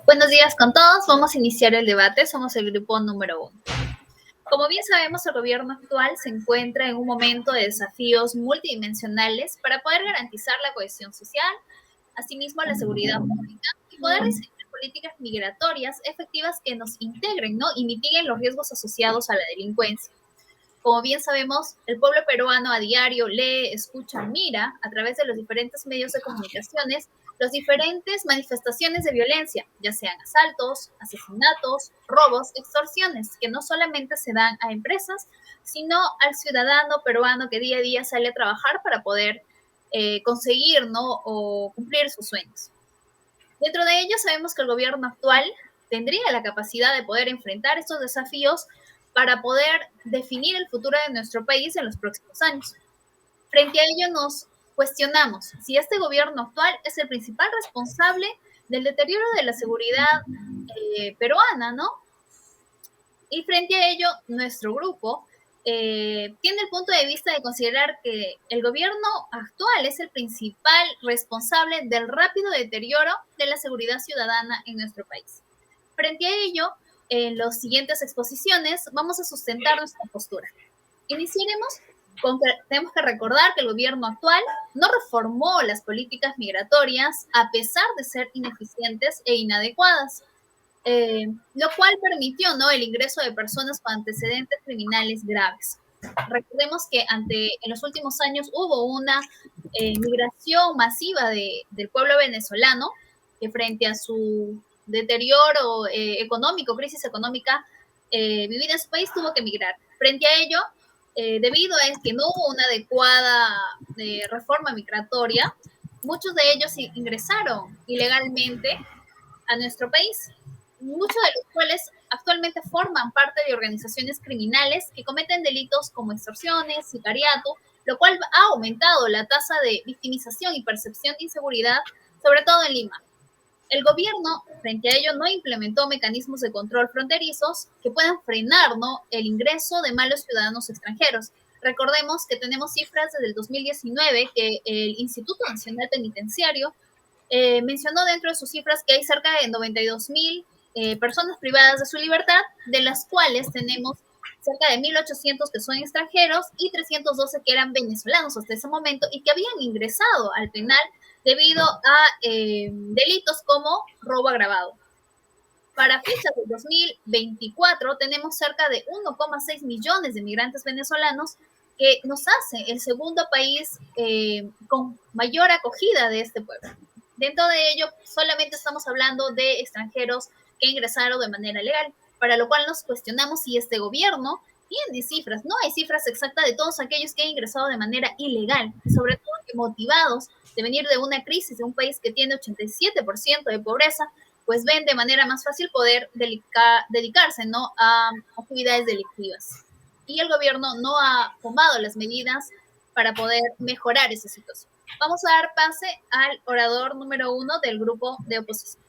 Buenos días con todos. Vamos a iniciar el debate. Somos el grupo número 1. Como bien sabemos, el gobierno actual se encuentra en un momento de desafíos multidimensionales para poder garantizar la cohesión social, asimismo la seguridad pública y poder diseñar políticas migratorias efectivas que nos integren, ¿no? Y mitiguen los riesgos asociados a la delincuencia. Como bien sabemos, el pueblo peruano a diario lee, escucha, mira a través de los diferentes medios de comunicaciones las diferentes manifestaciones de violencia, ya sean asaltos, asesinatos, robos, extorsiones, que no solamente se dan a empresas, sino al ciudadano peruano que día a día sale a trabajar para poder conseguir, ¿no? O cumplir sus sueños. Dentro de ello, sabemos que el gobierno actual tendría la capacidad de poder enfrentar estos desafíos para poder definir el futuro de nuestro país en los próximos años. Frente a ello, nos cuestionamos si este gobierno actual es el principal responsable del deterioro de la seguridad peruana, ¿no? Y frente a ello, nuestro grupo tiene el punto de vista de considerar que el gobierno actual es el principal responsable del rápido deterioro de la seguridad ciudadana en nuestro país. Frente a ello, en las siguientes exposiciones vamos a sustentar nuestra postura. Iniciaremos con que tenemos que recordar que el gobierno actual no reformó las políticas migratorias a pesar de ser ineficientes e inadecuadas, lo cual permitió, ¿no?, el ingreso de personas con antecedentes criminales graves. Recordemos que en los últimos años hubo una migración masiva del pueblo venezolano que frente a su deterioro económico, crisis económica vivida en su país, tuvo que emigrar. Frente a ello, debido a que no hubo una adecuada reforma migratoria, muchos de ellos ingresaron ilegalmente a nuestro país, muchos de los cuales actualmente forman parte de organizaciones criminales que cometen delitos como extorsiones, sicariato, lo cual ha aumentado la tasa de victimización y percepción de inseguridad, sobre todo en Lima. El gobierno, frente a ello, no implementó mecanismos de control fronterizos que puedan frenar, ¿no?, el ingreso de malos ciudadanos extranjeros. Recordemos que tenemos cifras desde el 2019 que el Instituto Nacional Penitenciario mencionó dentro de sus cifras que hay cerca de 92,000 personas privadas de su libertad, de las cuales tenemos cerca de 1,800 que son extranjeros y 312 que eran venezolanos hasta ese momento y que habían ingresado al penal debido a delitos como robo agravado. Para fechas del 2024 tenemos cerca de 1,6 millones de migrantes venezolanos, que nos hace el segundo país con mayor acogida de este pueblo. Dentro de ello, solamente estamos hablando de extranjeros que ingresaron de manera legal, para lo cual nos cuestionamos si este gobierno tiene cifras. No hay cifras exactas de todos aquellos que han ingresado de manera ilegal, sobre todo que motivados de venir de una crisis de un país que tiene 87% de pobreza, pues ven de manera más fácil poder dedicarse, ¿no?, a actividades delictivas. Y el gobierno no ha tomado las medidas para poder mejorar esa situación. Vamos a dar pase al orador número 1 del grupo de oposición.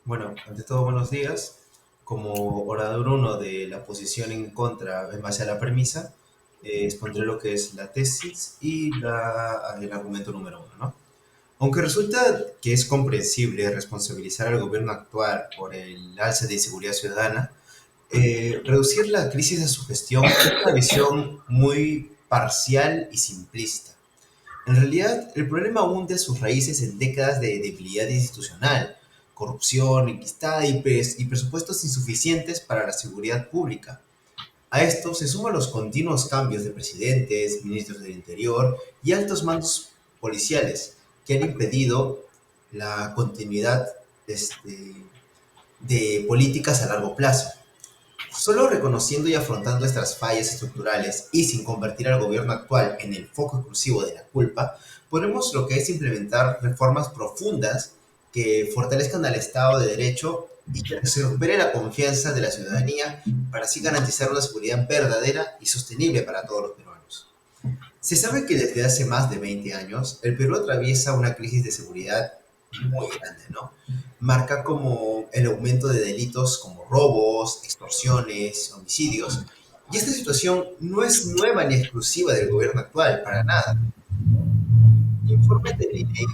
Bueno, ante todo, buenos días. Como orador uno de la posición en contra en base a la premisa, expondré lo que es la tesis y el argumento número uno, ¿no? Aunque resulta que es comprensible responsabilizar al gobierno actual por el alza de inseguridad ciudadana, reducir la crisis a su gestión es una visión muy parcial y simplista. En realidad, el problema hunde sus raíces en décadas de debilidad institucional, corrupción enquistada y presupuestos insuficientes para la seguridad pública. A esto se suman los continuos cambios de presidentes, ministros del Interior y altos mandos policiales que han impedido la continuidad de políticas a largo plazo. Solo reconociendo y afrontando estas fallas estructurales y sin convertir al gobierno actual en el foco exclusivo de la culpa, podremos lo que es implementar reformas profundas que fortalezcan al Estado de Derecho y que se recupere la confianza de la ciudadanía para así garantizar una seguridad verdadera y sostenible para todos los peruanos. Se sabe que desde hace más de 20 años el Perú atraviesa una crisis de seguridad muy grande, ¿no? Marca como el aumento de delitos como robos, extorsiones, homicidios. Y esta situación no es nueva ni exclusiva del gobierno actual, para nada. Informes del INEI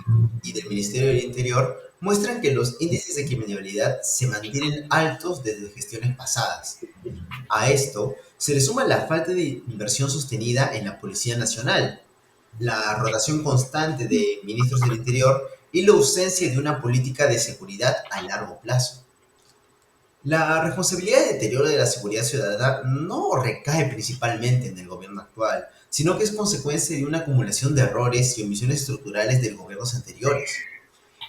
y del Ministerio del Interior muestran que los índices de criminalidad se mantienen altos desde gestiones pasadas. A esto se le suma la falta de inversión sostenida en la Policía Nacional, la rotación constante de ministros del Interior y la ausencia de una política de seguridad a largo plazo. La responsabilidad de deterioro de la seguridad ciudadana no recae principalmente en el gobierno actual, sino que es consecuencia de una acumulación de errores y omisiones estructurales de gobiernos anteriores.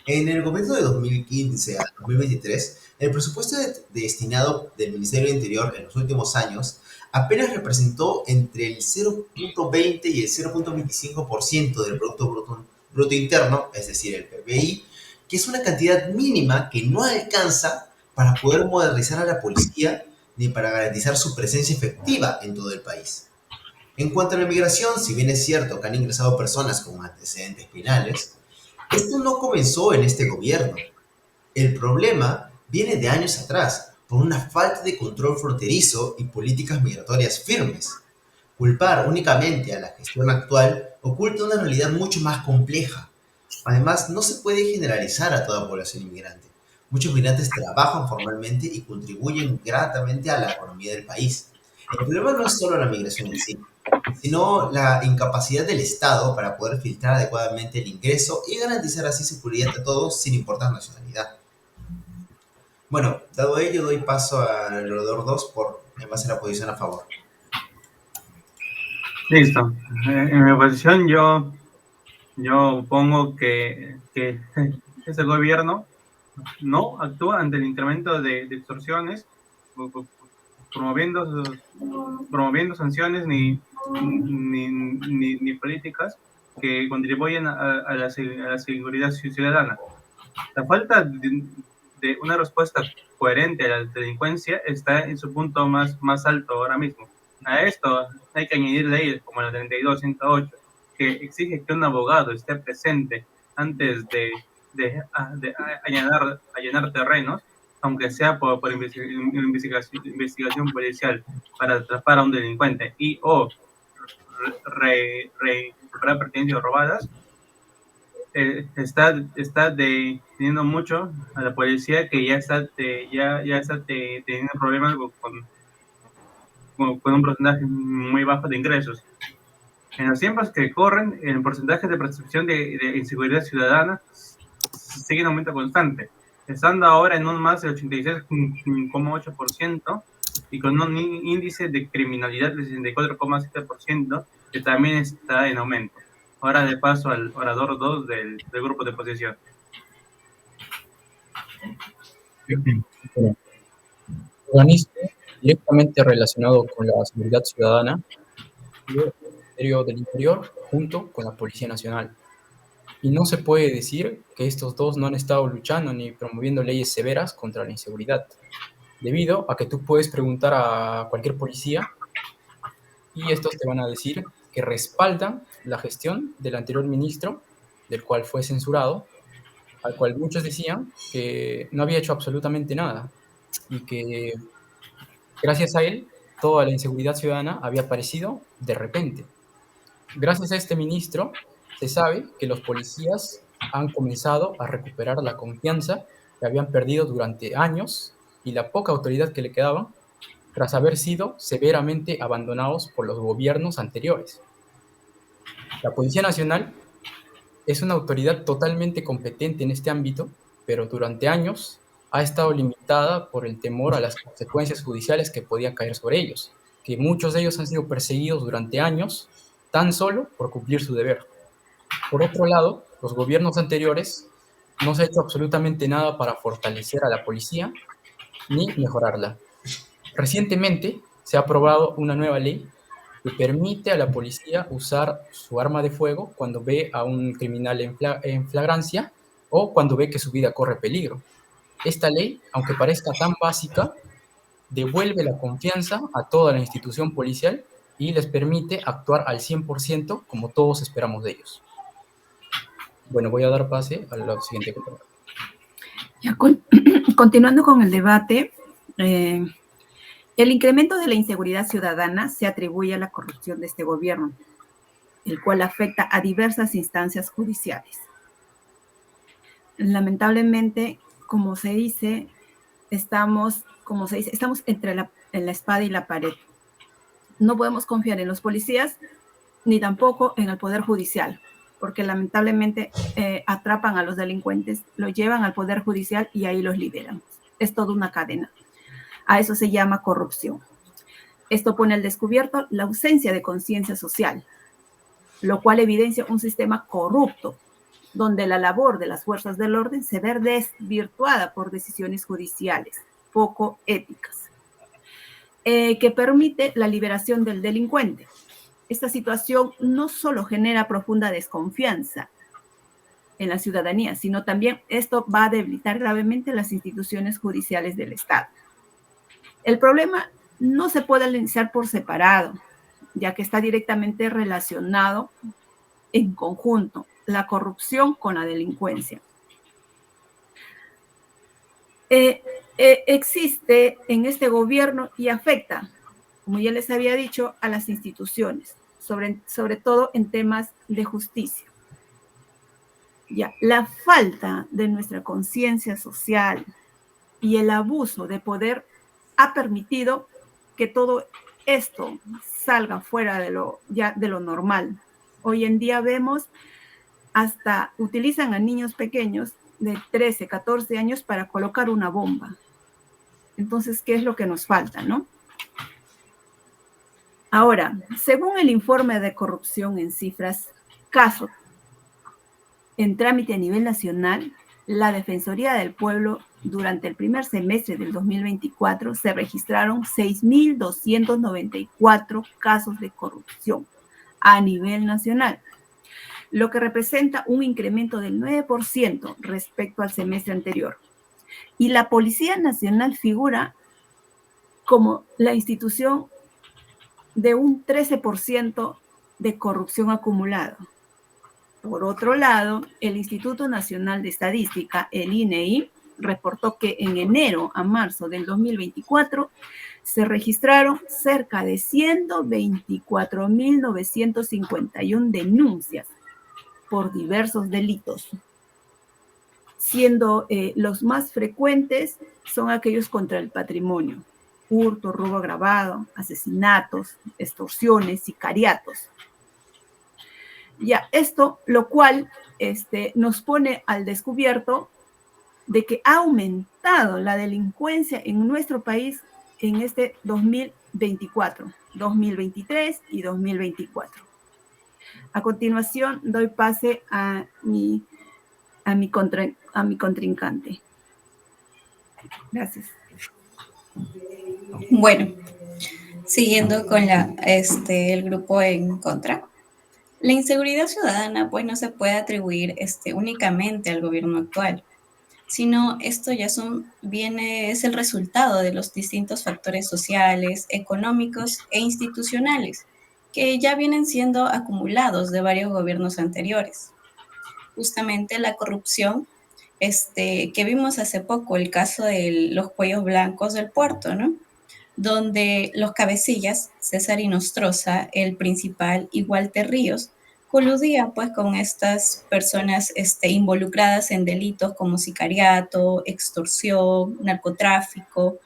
En el gobierno de 2015 a 2023, el presupuesto destinado del Ministerio del Interior en los últimos años apenas representó entre el 0,20 y el 0,25% del Bruto Interno, es decir, el PBI, que es una cantidad mínima que no alcanza para poder modernizar a la policía ni para garantizar su presencia efectiva en todo el país. En cuanto a la migración, si bien es cierto que han ingresado personas con antecedentes penales, esto no comenzó en este gobierno. El problema viene de años atrás, por una falta de control fronterizo y políticas migratorias firmes. Culpar únicamente a la gestión actual oculta una realidad mucho más compleja. Además, no se puede generalizar a toda población inmigrante. Muchos migrantes trabajan formalmente y contribuyen gratamente a la economía del país. El problema no es solo la migración en sí, sino la incapacidad del Estado para poder filtrar adecuadamente el ingreso y garantizar así seguridad a todos sin importar nacionalidad. Bueno, dado ello, doy paso al orador 2 en base a la posición a favor. Listo. En mi posición yo pongo que ese gobierno no actúa ante el incremento de extorsiones, promoviendo, promoviendo sanciones ni políticas que contribuyen a la seguridad ciudadana. La falta de una respuesta coherente a la delincuencia está en su punto más alto ahora mismo. A esto hay que añadir leyes como la 32-108, que exige que un abogado esté presente antes de allanar terrenos, aunque sea por investigación policial, para atrapar a un delincuente y o recuperar pertenencias robadas. Está teniendo mucho a la policía, que ya está teniendo problemas con un porcentaje muy bajo de ingresos. En los tiempos que corren, el porcentaje de percepción de inseguridad ciudadana sigue en aumento constante, estando ahora en un más del 86,8% y con un índice de criminalidad del 64,7%, que también está en aumento. Ahora de paso al orador 2 del grupo de oposición. Organismo directamente relacionado con la seguridad ciudadana y el Ministerio del Interior junto con la Policía Nacional. Y no se puede decir que estos dos no han estado luchando ni promoviendo leyes severas contra la inseguridad, debido a que tú puedes preguntar a cualquier policía y estos te van a decir que respaldan la gestión del anterior ministro, del cual fue censurado, al cual muchos decían que no había hecho absolutamente nada y que gracias a él toda la inseguridad ciudadana había aparecido de repente. Gracias a este ministro se sabe que los policías han comenzado a recuperar la confianza que habían perdido durante años y la poca autoridad que le quedaba tras haber sido severamente abandonados por los gobiernos anteriores. La Policía Nacional es una autoridad totalmente competente en este ámbito, pero durante años ha estado limitada por el temor a las consecuencias judiciales que podían caer sobre ellos, que muchos de ellos han sido perseguidos durante años tan solo por cumplir su deber. Por otro lado, los gobiernos anteriores no se ha hecho absolutamente nada para fortalecer a la policía ni mejorarla. Recientemente se ha aprobado una nueva ley que permite a la policía usar su arma de fuego cuando ve a un criminal en flagrancia o cuando ve que su vida corre peligro. Esta ley, aunque parezca tan básica, devuelve la confianza a toda la institución policial y les permite actuar al 100% como todos esperamos de ellos. Bueno, voy a dar pase a la siguiente compañera. Continuando con el debate, el incremento de la inseguridad ciudadana se atribuye a la corrupción de este gobierno, el cual afecta a diversas instancias judiciales. lamentablemente, como se dice, estamos entre la espada y la pared. No podemos confiar en los policías ni tampoco en el Poder Judicial, porque lamentablemente atrapan a los delincuentes, los llevan al Poder Judicial y ahí los liberan. Es toda una cadena. A eso se llama corrupción. Esto pone al descubierto la ausencia de conciencia social, lo cual evidencia un sistema corrupto, donde la labor de las fuerzas del orden se ve desvirtuada por decisiones judiciales poco éticas, que permite la liberación del delincuente. Esta situación no solo genera profunda desconfianza en la ciudadanía, sino también esto va a debilitar gravemente las instituciones judiciales del Estado. El problema no se puede analizar por separado, ya que está directamente relacionado en conjunto la corrupción con la delincuencia. Existe en este gobierno y afecta, como ya les había dicho, a las instituciones, sobre todo en temas de justicia. Ya, la falta de nuestra conciencia social y el abuso de poder ha permitido que todo esto salga fuera de lo normal. Hoy en día vemos hasta utilizan a niños pequeños de 13, 14 años para colocar una bomba. Entonces, ¿qué es lo que nos falta, no? Ahora, según el informe de corrupción en cifras, caso en trámite a nivel nacional, la Defensoría del Pueblo durante el primer semestre del 2024 se registraron 6.294 casos de corrupción a nivel nacional, lo que representa un incremento del 9% respecto al semestre anterior. Y la Policía Nacional figura como la institución de un 13% de corrupción acumulado. Por otro lado, el Instituto Nacional de Estadística, el INEI, reportó que en enero a marzo del 2024 se registraron cerca de 124.951 denuncias por diversos delitos, siendo los más frecuentes son aquellos contra el patrimonio: hurto, robo agravado, asesinatos, extorsiones, sicariatos. Ya, esto lo cual nos pone al descubierto de que ha aumentado la delincuencia en nuestro país en este 2024, 2023 y 2024. A continuación, doy pase a mi contrincante. Gracias. Bueno, siguiendo con el grupo en contra. La inseguridad ciudadana pues no se puede atribuir únicamente al gobierno actual, sino esto ya es el resultado de los distintos factores sociales, económicos e institucionales que ya vienen siendo acumulados de varios gobiernos anteriores. Justamente la corrupción, que vimos hace poco, el caso de los cuellos blancos del puerto, ¿no? Donde los cabecillas, César Inostroza, el principal y Walter Ríos, coludían pues con estas personas involucradas en delitos como sicariato, extorsión, narcotráfico,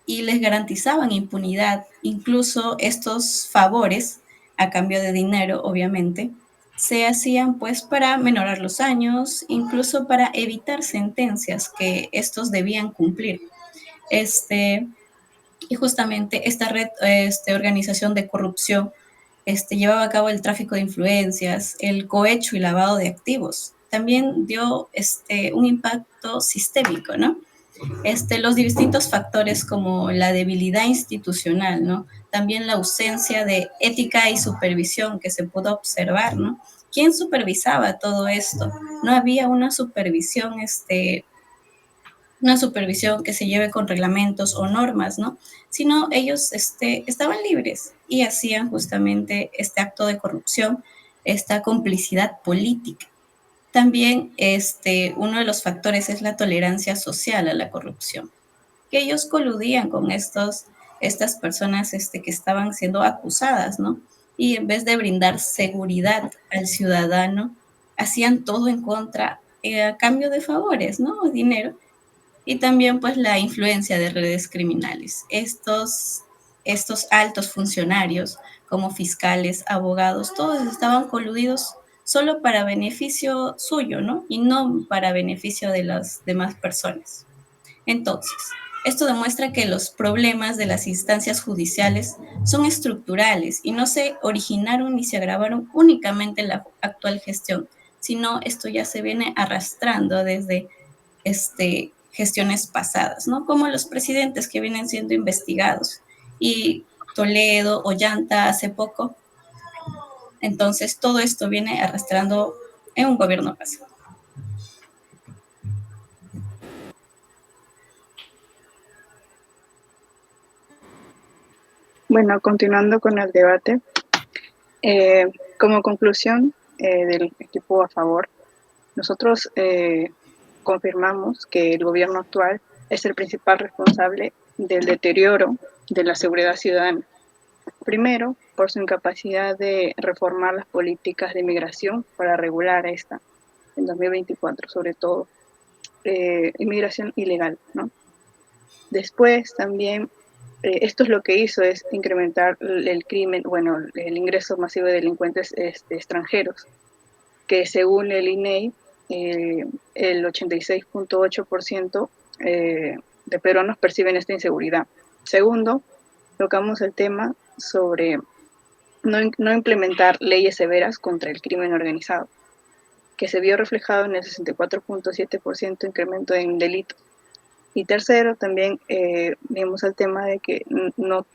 y les garantizaban impunidad. Incluso estos favores, a cambio de dinero, obviamente, se hacían pues para menorar los años, incluso para evitar sentencias que estos debían cumplir. Y justamente esta red, organización de corrupción, llevaba a cabo el tráfico de influencias, el cohecho y lavado de activos. También dio un impacto sistémico, ¿no? Los distintos factores como la debilidad institucional, ¿no? También la ausencia de ética y supervisión que se pudo observar, ¿no? ¿Quién supervisaba todo esto? No había una supervisión que se lleve con reglamentos o normas, ¿no? Sino ellos estaban libres y hacían justamente este acto de corrupción, esta complicidad política. También uno de los factores es la tolerancia social a la corrupción, que ellos coludían con estas personas que estaban siendo acusadas, ¿no? Y en vez de brindar seguridad al ciudadano, hacían todo en contra a cambio de favores, ¿no? O dinero. Y también pues la influencia de redes criminales. Estos altos funcionarios como fiscales, abogados, todos estaban coludidos solo para beneficio suyo, ¿no? Y no para beneficio de las demás personas. Entonces, esto demuestra que los problemas de las instancias judiciales son estructurales y no se originaron ni se agravaron únicamente en la actual gestión, sino esto ya se viene arrastrando desde gestiones pasadas, ¿no? Como los presidentes que vienen siendo investigados y Toledo, Ollanta hace poco. Entonces, todo esto viene arrastrando en un gobierno pasado. Bueno, continuando con el debate, como conclusión del equipo a favor, nosotros confirmamos que el gobierno actual es el principal responsable del deterioro de la seguridad ciudadana. Primero, por su incapacidad de reformar las políticas de migración para regular esta, en 2024 sobre todo, inmigración ilegal, ¿no? Después también, esto es lo que hizo, es incrementar el crimen, bueno, el ingreso masivo de delincuentes extranjeros, que según el INEI, el 86.8% de peruanos perciben esta inseguridad. Segundo, tocamos el tema sobre no implementar leyes severas contra el crimen organizado, que se vio reflejado en el 64.7% incremento en delitos. Y tercero, también vimos el tema de que no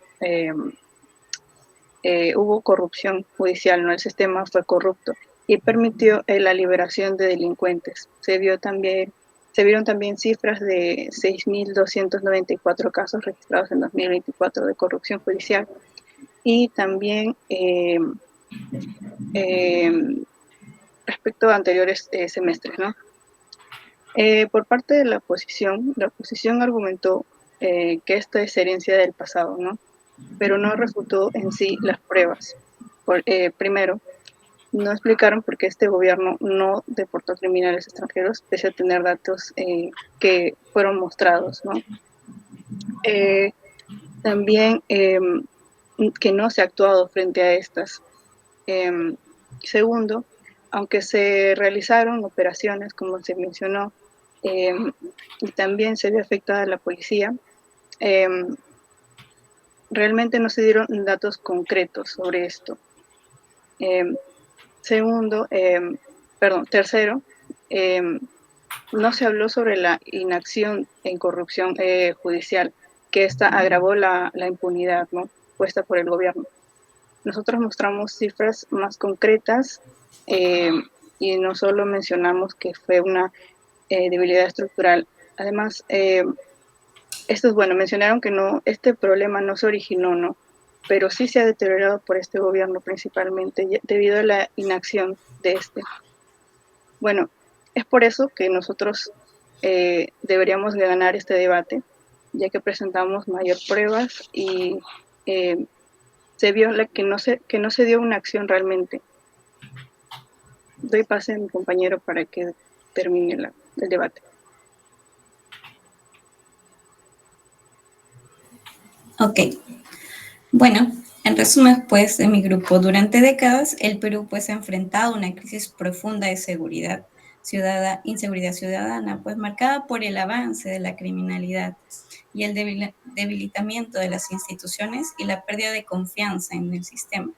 hubo corrupción judicial, no, el sistema fue corrupto y permitió la liberación de delincuentes. Se vieron también cifras de 6.294 casos registrados en 2024 de corrupción judicial y también respecto a anteriores semestres, ¿no? Por parte de la oposición argumentó que esta es herencia del pasado, ¿no? Pero no refutó en sí las pruebas. Primero, no explicaron por qué este gobierno no deportó criminales extranjeros, pese a tener datos que fueron mostrados, ¿no? También que no se ha actuado frente a estas. Segundo, aunque se realizaron operaciones, como se mencionó, y también se vio afectada la policía, realmente no se dieron datos concretos sobre esto. Tercero, no se habló sobre la inacción en corrupción judicial, que esta agravó la impunidad, ¿no?, puesta por el gobierno. Nosotros mostramos cifras más concretas y no solo mencionamos que fue una debilidad estructural. Además, mencionaron que este problema no se originó, ¿no?, pero sí se ha deteriorado por este gobierno principalmente debido a la inacción de este. Bueno, es por eso que nosotros deberíamos de ganar este debate, ya que presentamos mayor pruebas y se vio que no se dio una acción realmente. Doy pase a mi compañero para que termine el debate. Ok. Bueno, en resumen, pues, de mi grupo, durante décadas el Perú pues ha enfrentado una crisis profunda de inseguridad ciudadana, pues marcada por el avance de la criminalidad y el debilitamiento de las instituciones y la pérdida de confianza en el sistema.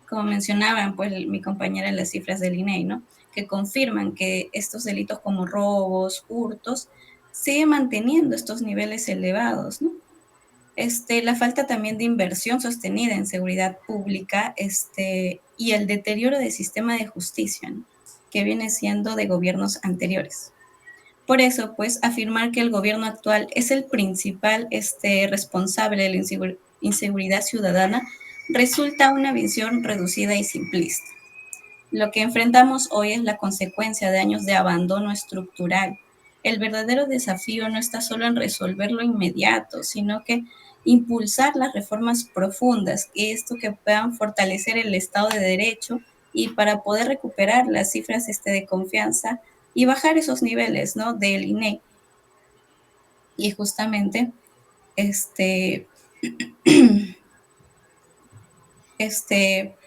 Como mencionaban pues mi compañera las cifras del INEI, ¿no?, que confirman que estos delitos como robos, hurtos, siguen manteniendo estos niveles elevados, ¿no? La falta también de inversión sostenida en seguridad pública y el deterioro del sistema de justicia, ¿no?, que viene siendo de gobiernos anteriores. Por eso, pues, afirmar que el gobierno actual es el principal responsable de la inseguridad ciudadana resulta una visión reducida y simplista. Lo que enfrentamos hoy es la consecuencia de años de abandono estructural. El verdadero desafío no está solo en resolver lo inmediato, sino que impulsar las reformas profundas, que puedan fortalecer el Estado de Derecho y para poder recuperar las cifras de confianza y bajar esos niveles, ¿no? Del INE. Y justamente,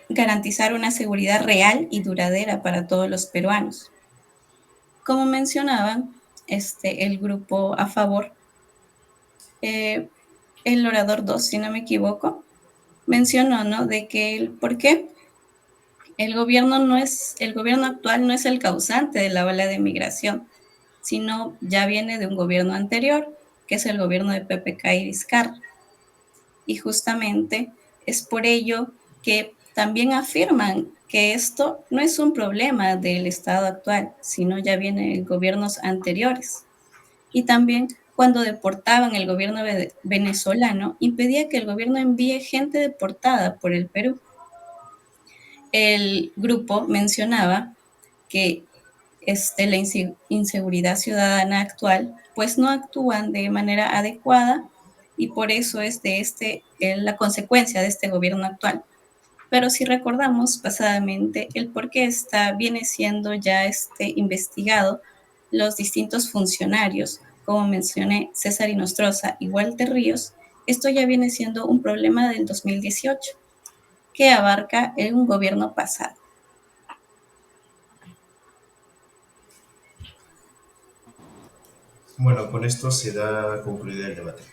garantizar una seguridad real y duradera para todos los peruanos. Como mencionaban, el grupo a favor, el orador 2, si no me equivoco, mencionó, ¿no? De que por qué el gobierno actual no es el causante de la ola de migración, sino ya viene de un gobierno anterior, que es el gobierno de PPK y Vizcarra. Y justamente es por ello que también afirman que esto no es un problema del Estado actual, sino ya viene de gobiernos anteriores. Y también cuando deportaban el gobierno venezolano, impedía que el gobierno envíe gente deportada por el Perú. El grupo mencionaba que la inseguridad ciudadana actual, pues no actúan de manera adecuada y por eso es la consecuencia de este gobierno actual. Pero si recordamos pasadamente el por qué viene siendo ya investigado los distintos funcionarios, como mencioné, César Inostroza y Walter Ríos, esto ya viene siendo un problema del 2018 que abarca un gobierno pasado. Bueno, con esto se da concluido el debate.